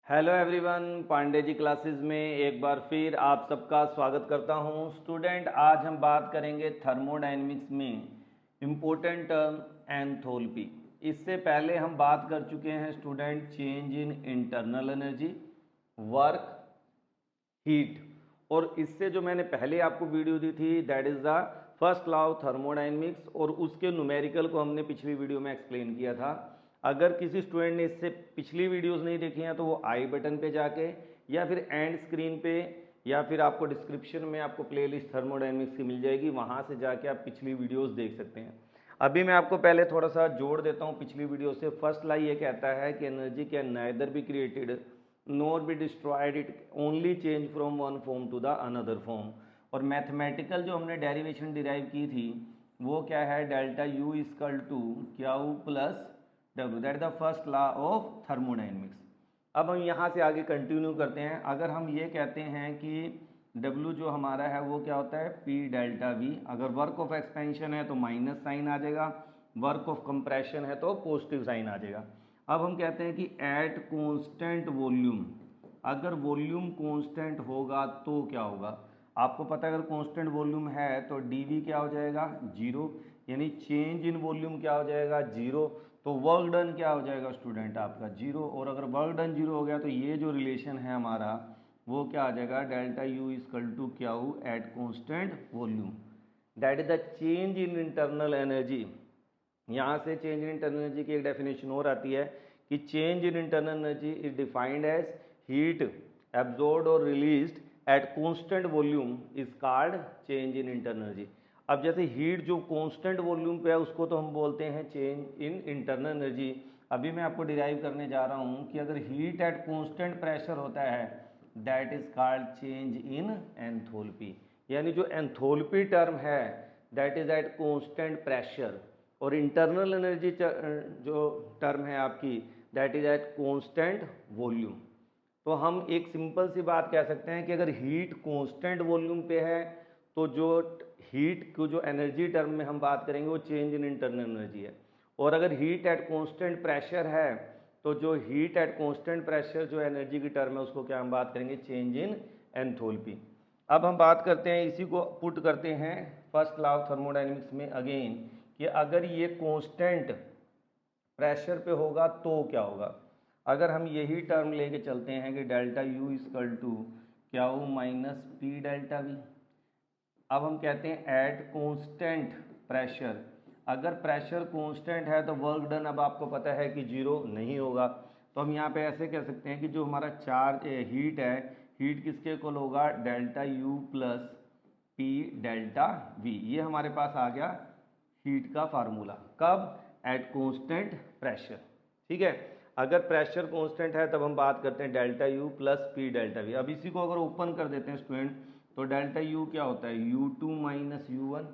Hello everyone, Pandey ji classes में एक बार फिर आप सबका स्वागत करता हूं। स्टूडेंट, आज हम बात करेंगे थर्मोडायनेमिक्स में इम्पोर्टेंट टर्म एंथैल्पी। इससे पहले हम बात कर चुके हैं student change in internal energy, work, heat. और इससे जो मैंने पहले आपको वीडियो दी थी that is the first law of thermodynamics, और उसके न्यूमेरिकल को हमने पिछली वीडियो में एक्सप्लेन किया था। अगर किसी स्टूडेंट ने इससे पिछली वीडियोस नहीं देखी हैं तो वो आई बटन पे जाके या फिर एंड स्क्रीन पे या फिर आपको डिस्क्रिप्शन में आपको प्लेलिस्ट थर्मोडायनेमिक्स की मिल जाएगी, वहाँ से जाके आप पिछली वीडियोस देख सकते हैं। अभी मैं आपको पहले थोड़ा सा जोड़ देता हूँ पिछली वीडियो से। फर्स्ट ला ये कहता है कि energy can neither be created nor be destroyed, it only change from one form to the another form. और मैथमेटिकल जो हमने डेरिवेशन डिराइव की थी वो क्या है, delta U equal to Q plus W, that is the first law of thermodynamics. अब हम यहाँ से आगे कंटिन्यू करते हैं। अगर हम ये कहते हैं कि W जो हमारा है वो क्या होता है, P डेल्टा V। अगर वर्क ऑफ एक्सपेंशन है तो माइनस साइन आ जाएगा, वर्क ऑफ कंप्रेशन है तो पॉजिटिव साइन आ जाएगा। अब हम कहते हैं कि एट कांस्टेंट वॉल्यूम, अगर वॉल्यूम कांस्टेंट होगा तो क्या होगा। आपको पता है अगर कांस्टेंट वॉल्यूम है तो dV क्या हो जाएगा, जीरो, यानी चेंज इन वॉल्यूम क्या हो जाएगा, जीरो। तो वर्क डन क्या हो जाएगा स्टूडेंट आपका, जीरो। और अगर वर्क डन जीरो हो गया तो ये जो रिलेशन है हमारा वो क्या आ जाएगा, delta U equal to Q at constant volume, that is the change in internal energy. यहाँ से चेंज इन इंटरनल एनर्जी की एक डेफिनेशन और आती है कि change in internal energy is defined as heat absorbed और released at constant volume is called change in internal energy. अब जैसे हीट जो कांस्टेंट वॉल्यूम पे है उसको तो हम बोलते हैं चेंज इन इंटरनल एनर्जी। अभी मैं आपको डिराइव करने जा रहा हूँ कि अगर हीट एट कांस्टेंट प्रेशर होता है that is called change in enthalpy. यानी जो एंथैल्पी टर्म है that is eight constant pressure, और इंटरनल एनर्जी जो टर्म है आपकी that is eight constant volume. तो हम एक सिंपल सी बात कह सकते हैं कि अगर हीट कांस्टेंट वॉल्यूम पे है तो जो हीट को जो एनर्जी टर्म में हम बात करेंगे वो चेंज इन इंटरनल एनर्जी है। और अगर हीट एट कांस्टेंट प्रेशर है तो जो हीट एट कांस्टेंट प्रेशर जो एनर्जी की टर्म है उसको क्या हम बात करेंगे, चेंज इन एंथैल्पी। अब हम बात करते हैं, इसी को पुट करते हैं फर्स्ट लॉ ऑफ थर्मोडायनेमिक्स में अगेन, कि अगर ये कांस्टेंट प्रेशर पे होगा तो क्या होगा। अगर हम यही टर्म लेके चलते हैं कि delta U equal to Q minus P delta V. अब हम कहते हैं एट कांस्टेंट प्रेशर, अगर प्रेशर कांस्टेंट है तो वर्क डन अब आपको पता है कि जीरो नहीं होगा। तो हम यहाँ पे ऐसे कह सकते हैं कि जो हमारा चार्ज हीट है, हीट किसके इक्वल होगा, delta U plus P delta we. ये हमारे पास आ गया हीट का फार्मूला, कब, एट कांस्टेंट प्रेशर। ठीक है, अगर प्रेशर कांस्टेंट है तब हम बात करते हैं delta U plus P delta V. अब इसी को अगर ओपन कर देते हैं स्टूडेंट तो डेल्टा यू क्या होता है, U two minus U one,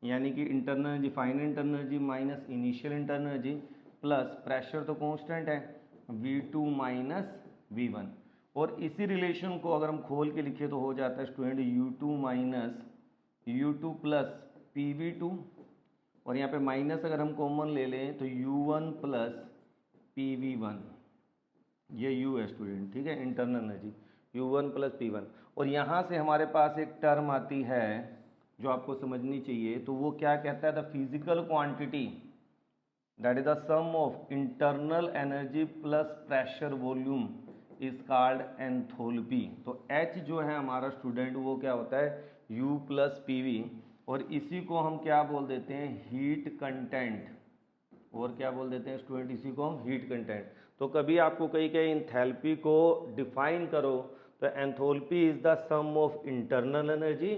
यानी कि internal energy, final internal energy minus initial internal energy, plus pressure तो कांस्टेंट है V two minus V one. और इसी रिलेशन को अगर हम खोल के लिखे तो हो जाता है student U two minus U two plus P V two, और यहाँ पे माइनस अगर हम कॉमन ले लें तो you one plus P we one, ये यू है स्टूडेंट, ठीक है, internal energy you one plus P one. और यहाँ से हमारे पास एक टर्म आती है जो आपको समझनी चाहिए, तो वो क्या कहता है, the physical quantity that is the sum of internal energy plus pressure volume is called enthalpy. तो H जो है हमारा स्टूडेंट वो क्या होता है, U प्लस पी वी, और इसी को हम क्या बोल देते हैं, हीट कंटेंट। और क्या बोल देते हैं स्टूडेंट, इसी को हम हीट कंटेंट। तो कभी आपको कहीं कहीं एंथैल्पी को डिफाइन करो तो enthalpy is the sum of internal energy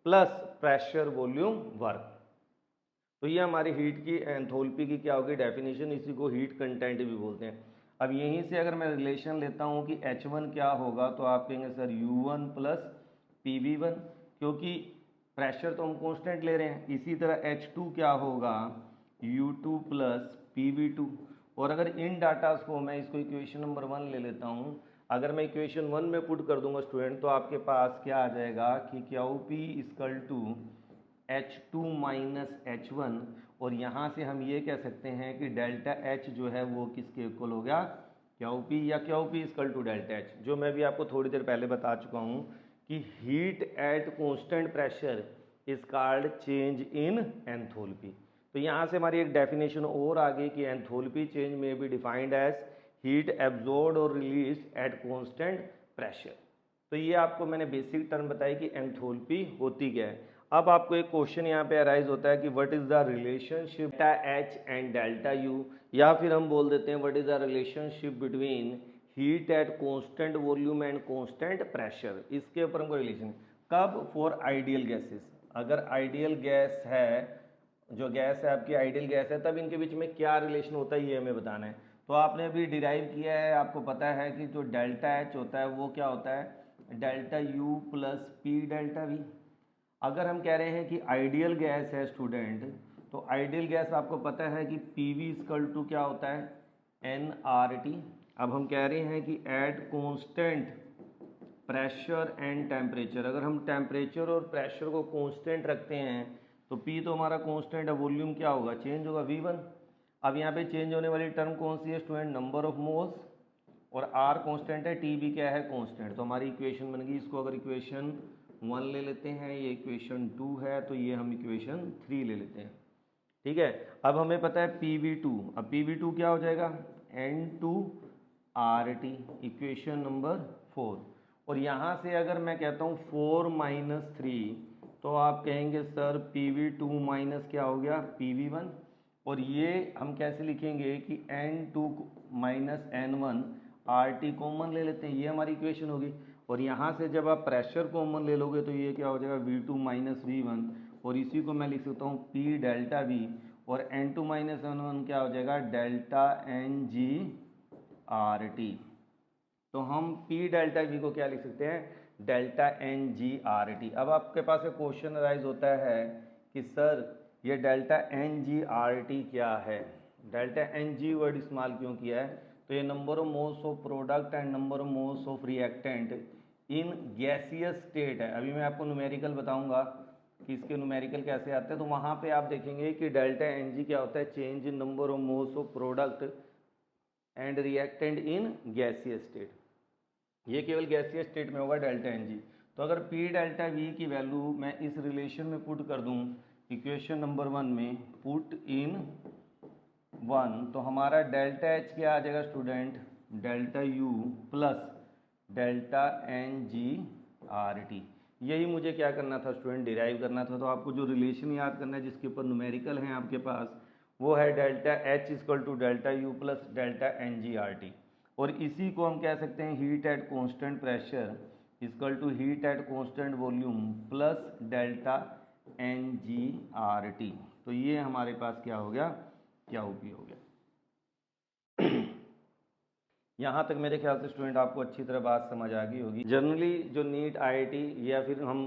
plus pressure volume work. तो ये हमारी हीट की एंथैल्पी की क्या होगी डेफिनेशन, इसी को हीट कंटेंट भी बोलते हैं। अब यहीं से अगर मैं रिलेशन लेता हूँ कि H1 क्या होगा तो आप कहेंगे sir U1 plus P we one, क्योंकि प्रेशर तो हम कांस्टेंट ले रहे हैं। इसी तरह H2 क्या होगा, U2 plus P V two. और अगर इन डाटास को मैं इसको इक्वेशन नंबर 1 ले लेता हूँ, अगर मैं इक्वेशन 1 में पुट कर दूंगा स्टूडेंट तो आपके पास क्या आ जाएगा कि Q P equal to H2 minus H1, और यहाँ से हम ये कह सकते हैं कि डेल्टा H जो है वो किसके इक्वल हो गया, क्यू पी या Q P equal to delta H, जो मैं भी आपको थोड़ी देर पहले बता चुका हूँ कि heat at constant pressure is called change in enthalpy. तो यहाँ से हमारी एक डेफिनेशन और आ गई कि एंथैल्पी चेंज में be defined as heat absorbed और रिलीज्ड एट कॉन्स्टेंट प्रेशर। तो ये आपको मैंने बेसिक टर्म बताई कि एंथैल्पी होती क्या है। अब आपको एक क्वेश्चन यहाँ पे अराइज होता है कि what is the relationship delta H and delta U, या फिर हम बोल देते हैं what is the relationship between heat at constant volume and constant pressure. इसके ऊपर हमको रिलेशन कब फॉर आइडियल गैसेस, अगर आइडियल गैस है, जो गैस है आपकी आइडियल गैस है, तब इनके बीच में क्या रिलेशन होता है ये हमें बताना है। तो आपने अभी डिराइव किया है, आपको पता है कि जो डेल्टा एच होता है वो क्या होता है delta U plus P delta we. अगर हम कह रहे हैं कि आइडियल गैस है स्टूडेंट, तो आइडियल गैस आपको पता है कि पी वी इक्वल टू क्या होता है एन आर टी। अब हम कह रहे हैं कि eight constant pressure and temperature, अगर हम टेम्परेचर और प्रेशर को कांस्टेंट रखते हैं तो P तो हमारा कांस्टेंट है, वॉल्यूम क्या होगा चेंज होगा V1। अब यहाँ पे चेंज होने वाली टर्म कौन सी है स्टूडेंट, नंबर ऑफ मोल्स, और R कांस्टेंट है, T भी क्या है कांस्टेंट। तो हमारी इक्वेशन बन गई, इसको अगर इक्वेशन 1 ले लेते हैं, ये इक्वेशन 2 है, तो ये हम इक्वेशन 3 ले लेते हैं। ठीक है, अब हमें पता है PV2, अब PV2 क्या हो जाएगा N2RT, इक्वेशन नंबर 4। और यहाँ से अगर मैं कहता हूँ 4 - 3, तो आप कहेंगे सर PV2 माइनस क्या हो गया PV1। और ये हम कैसे लिखेंगे कि N2 - N1 RT कॉमन ले लेते हैं, ये हमारी इक्वेशन होगी। और यहाँ से जब आप प्रेशर कॉमन ले लोगे तो ये क्या हो जाएगा V2 - V1, और इसी को मैं लिख सकता हूँ P डेल्टा V, और N2 - N1 क्या हो जाएगा डेल्टा NG RT। तो हम P डेल्टा V को क्या लिख सकते हैं डेल्टा NG RT। अब आपके पास एक क्वेश्चन अराइज होता है कि सर ये डेल्टा NG RT क्या है, डेल्टा NG वर्ड इस्तेमाल क्यों किया है, तो ये number of moles of product and number of moles of reactant in gaseous state है। अभी मैं आपको न्यूमेरिकल बताऊंगा कि इसके न्यूमेरिकल कैसे आते हैं, तो वहाँ पे आप देखेंगे कि डेल्टा NG क्या होता है change in number of moles of product and reactant in gaseous state. ये केवल गैसीय स्टेट में होगा डेल्टा एन जी। तो अगर पी डेल्टा वी की वैल्यू मैं इस रिलेशन में पुट कर दूं इक्वेशन नंबर 1 में, पुट इन 1, तो हमारा डेल्टा एच क्या आ जाएगा student delta U plus delta N G R T. यही मुझे क्या करना था स्टूडेंट डिराइव करना था। तो आपको जो रिलेशन याद करना है जिसके ऊपर न्यूमेरिकल हैं आपके पास, वो है delta H equal to delta U plus delta N G R T. और इसी को हम कह सकते हैं heat at constant pressure equal to heat at constant volume plus delta N G R T. तो ये हमारे पास क्या हो गया क्या उपयोग हो गया। यहाँ तक मेरे ख्याल से स्टूडेंट आपको अच्छी तरह बात समझ आ गई होगी। जनरली जो नीट आईआईटी या फिर हम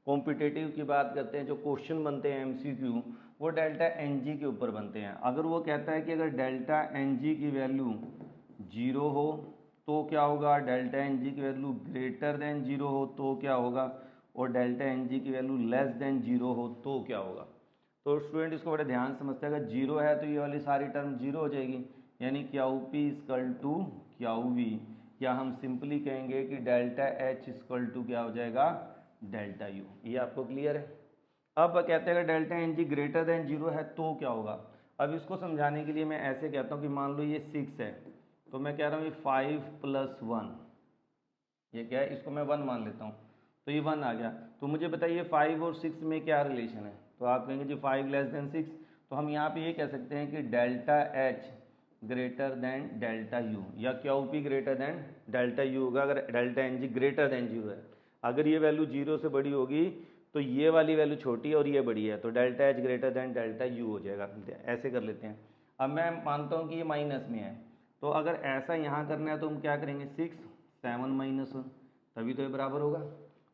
कॉम्पिटेटिव की बात करते हैं, जो क्वेश्चन बनते हैं एमसीक्यू, वो डेल्टा एनजी के ऊपर बनते हैं। अगर वो कहता है कि अगर डेल्टा एनजी की वैल्यू 0 हो तो क्या होगा, डेल्टा एनजी की वैल्यू ग्रेटर देन 0 हो तो क्या होगा, और डेल्टा एनजी की वैल्यू लेस देन 0 हो तो क्या होगा। तो स्टूडेंट इसको बड़े ध्यान समझते हैं, अगर 0 है तो ये वाली सारी टर्म 0 हो जाएगी, यानी Q P equal to Q V, या हम सिंपली कहेंगे कि डेल्टा एच इक्वल टू क्या हो जाएगा डेल्टा यू। ये आपको क्लियर है। अब कहते हैं अगर delta N G greater than 0 है तो क्या होगा। अब इसको समझाने के लिए मैं ऐसे कहता हूँ कि मान लो ये 6 है, तो मैं कह रहा हूँ ये 5 + 1, ये क्या है, इसको मैं 1 मान लेता हूँ, तो ये 1 आ गया। तो मुझे बताइए 5 और 6 में क्या रिलेशन है, तो आप कहेंगे जी 5 लेस देन 6। तो हम यहाँ पे ये कह सकते हैं कि delta H greater than delta U, या Q P greater than delta U होगा अगर delta N G greater than 0 है। अगर ये वैल्यू 0 से बड़ी होगी तो ये वाली वैल्यू छोटी है और ये बड़ी है, तो delta H greater than delta you हो जाएगा। ऐसे कर लेते हैं। अब मैं मानता हूँ कि ये माइनस में है, तो अगर ऐसा यहाँ करना है तो हम क्या करेंगे 6 7 - 1, तभी तो ये बराबर होगा।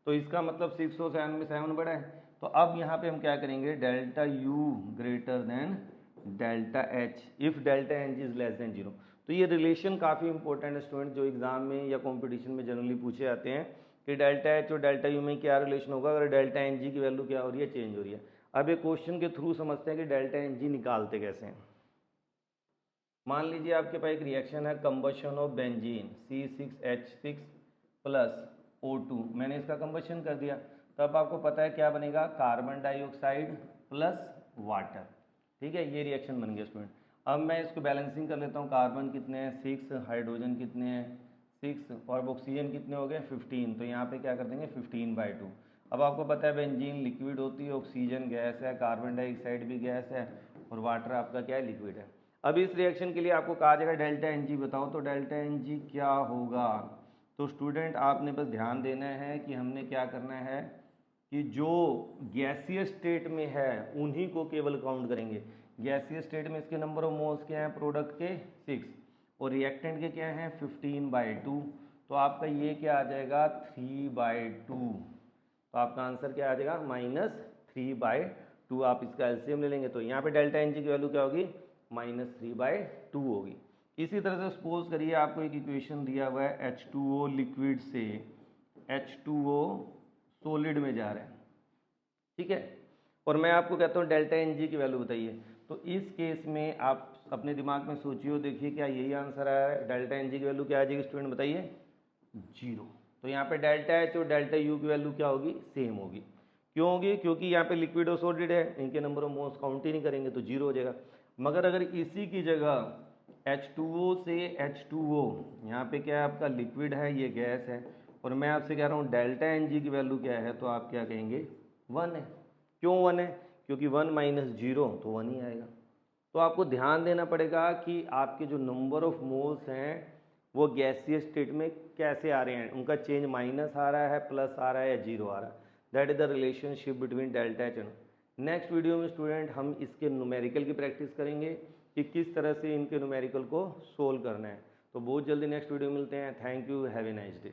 तो इसका मतलब 6 और 7 में 7 बड़ा है। तो अब यहाँ पे हम क्या करेंगे delta U greater than delta H if delta N G is less than 0। तो ये रिलेशन काफ़ी इंपॉर्टेंट है स्टूडेंट, जो एग्जाम में या कंपटीशन में जनरली पूछे जाते हैं कि डेल्टा एच और डेल्टा यू में क्या रिलेशन होगा अगर डेल्टा एन जी की वैल्यू क्या हो रही है चेंज हो रही है। अब एक क्वेश्चन के थ्रू समझते हैं कि डेल्टा एन जी निकालते कैसे हैं। मान लीजिए आपके पास एक रिएक्शन है combustion of benzene C6H6 plus O2, मैंने इसका कंबशन कर दिया, तब आपको पता है क्या बनेगा, कार्बन डाइऑक्साइड प्लस वाटर। ठीक है, ये रिएक्शन बन गया स्टूडेंट। अब मैं इसको बैलेंसिंग कर लेता हूँ, कार्बन कितने हैं 6, हाइड्रोजन कितने हैं 6 और ऑक्सीजन कितने हो गए 15, तो यहाँ पे क्या कर देंगे 15/2। अब आपको पता है बेंजीन लिक्विड होती है, ऑक्सीजन गैस है, कार्बन डाइऑक्साइड भी गैस है और वाटर आपका क्या है, लिक्विड है। अब इस रिएक्शन के लिए आपको कहा जाएगा डेल्टा Ng बताओ, तो डेल्टा Ng क्या होगा। तो स्टूडेंट आपने बस ध्यान देना है कि हमने क्या करना है कि जो गैसीय स्टेट में है उन्हीं को केवल काउंट करेंगे। गैसीय स्टेट में इसके नंबर ऑफ मोल्स क्या हैं प्रोडक्ट के 6 और रिएक्टेंट के क्या हैं 15/2, तो आपका ये क्या आ जाएगा 3/2। तो आपका आंसर क्या आ जाएगा -3/2। आप इसका एलसीएम ले लेंगे तो यहाँ पे डेल्टा Ng की वैल्यू क्या होगी -3/2 होगी। इसी तरह से सपोज करिए आपको एक इक्वेशन दिया हुआ है H2O लिक्विड से H2O सॉलिड में जा रहा है, ठीक है, और मैं आपको कहता हूँ डेल्टा Ng की वैल्यू बताइए। तो इस केस में आप अपने दिमाग में सोचिए और देखिए क्या यही आंसर आया है। डेल्टा Ng की वैल्यू क्या आ जाएगी स्टूडेंट बताइए 0। तो यहाँ पे डेल्टा H और डेल्टा U की वैल्यू क्या होगी, सेम होगी। क्यों होगी, क्योंकि यहाँ पे लिक्विड और सॉलिड है, इनके नंबर ऑफ मोल्स काउंट ही नहीं करेंगे तो 0 हो जाएगा। मगर अगर इसी की जगह H2O से H2O, यहाँ पे क्या है आपका लिक्विड है, ये गैस है, और मैं आपसे कह रहा हूँ डेल्टा Ng की वैल्यू क्या है, तो आप क्या कहेंगे 1 है। क्यों 1 है, क्योंकि 1 - 0 तो 1 ही आएगा। तो आपको ध्यान देना पड़ेगा कि आपके जो नंबर ऑफ मोल्स हैं वो गैसीय स्टेट में कैसे आ रहे हैं, उनका चेंज माइनस आ रहा है, प्लस आ रहा है या 0 आ रहा है। That is the relationship between delta H and. Next video में स्टूडेंट हम इसके न्यूमेरिकल की प्रैक्टिस करेंगे कि किस तरह से इनके न्यूमेरिकल को सोल्व करना है। तो बहुत जल्दी नेक्स्ट वीडियो मिलते हैं। Thank you, have a nice day.